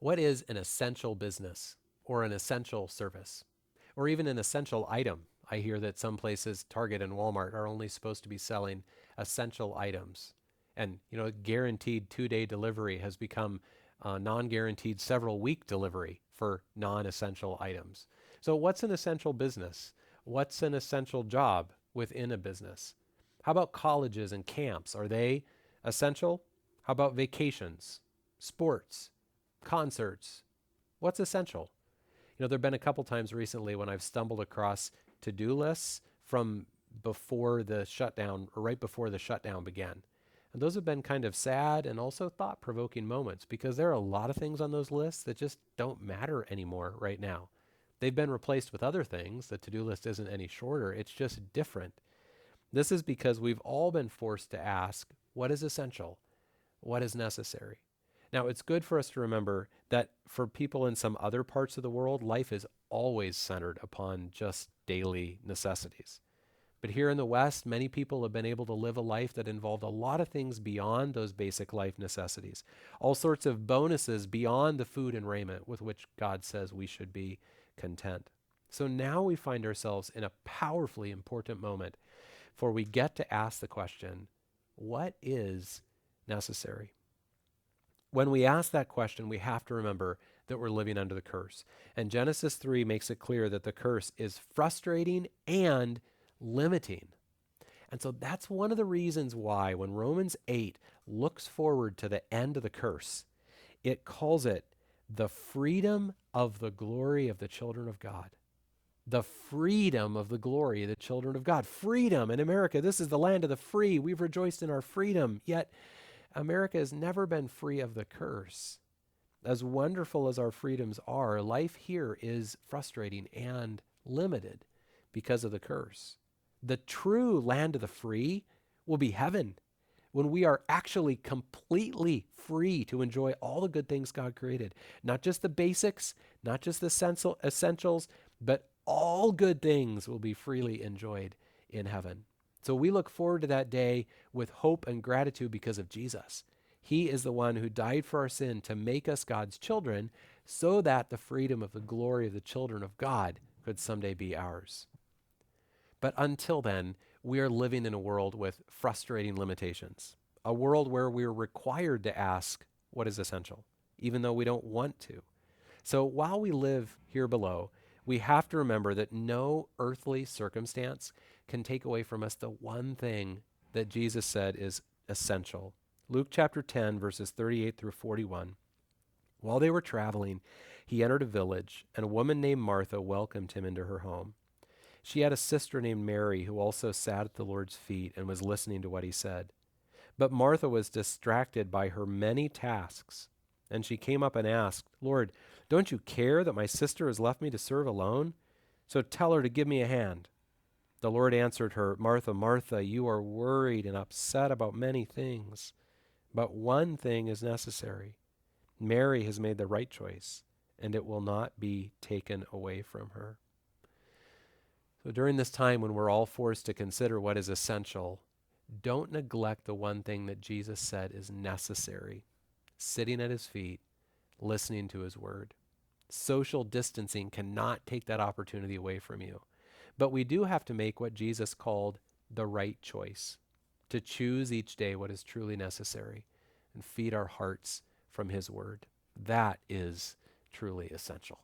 What is an essential business or an essential service or even an essential item? I hear that some places, Target and Walmart, are only supposed to be selling essential items. And, guaranteed 2-day delivery has become non-guaranteed several week delivery for non-essential items. So what's an essential business? What's an essential job within a business? How about colleges and camps? Are they essential? How about vacations, sports, concerts? What's essential? There have been a couple times recently when I've stumbled across to-do lists from before the shutdown or right before the shutdown began. And those have been kind of sad and also thought-provoking moments because there are a lot of things on those lists that just don't matter anymore right now. They've been replaced with other things. The to-do list isn't any shorter. It's just different. This is because we've all been forced to ask, what is essential? What is necessary? Now, it's good for us to remember that for people in some other parts of the world, life is always centered upon just daily necessities. But here in the West, many people have been able to live a life that involved a lot of things beyond those basic life necessities, all sorts of bonuses beyond the food and raiment with which God says we should be content. So now we find ourselves in a powerfully important moment, for we get to ask the question, what is necessary? When we ask that question, we have to remember that we're living under the curse. And Genesis 3 makes it clear that the curse is frustrating and limiting. And so that's one of the reasons why when Romans 8 looks forward to the end of the curse, it calls it the freedom of the glory of the children of God. The freedom of the glory of the children of God. Freedom in America. This is the land of the free. We've rejoiced in our freedom. Yet America has never been free of the curse. As wonderful as our freedoms are, life here is frustrating and limited because of the curse. The true land of the free will be heaven, when we are actually completely free to enjoy all the good things God created. Not just the basics, not just the essentials, but all good things will be freely enjoyed in heaven. So we look forward to that day with hope and gratitude because of Jesus. He is the one who died for our sin to make us God's children so that the freedom of the glory of the children of God could someday be ours. But until then, we are living in a world with frustrating limitations, a world where we're required to ask what is essential, even though we don't want to. So while we live here below, we have to remember that no earthly circumstance can take away from us the one thing that Jesus said is essential. Luke chapter 10, verses 38 through 41. While they were traveling, he entered a village, and a woman named Martha welcomed him into her home. She had a sister named Mary who also sat at the Lord's feet and was listening to what he said. But Martha was distracted by her many tasks, and she came up and asked, Lord, don't you care that my sister has left me to serve alone? So tell her to give me a hand. The Lord answered her, Martha, Martha, you are worried and upset about many things, but one thing is necessary. Mary has made the right choice, and it will not be taken away from her. So during this time when we're all forced to consider what is essential, don't neglect the one thing that Jesus said is necessary: sitting at his feet, listening to his word. Social distancing cannot take that opportunity away from you. But we do have to make what Jesus called the right choice, to choose each day what is truly necessary and feed our hearts from his word. That is truly essential.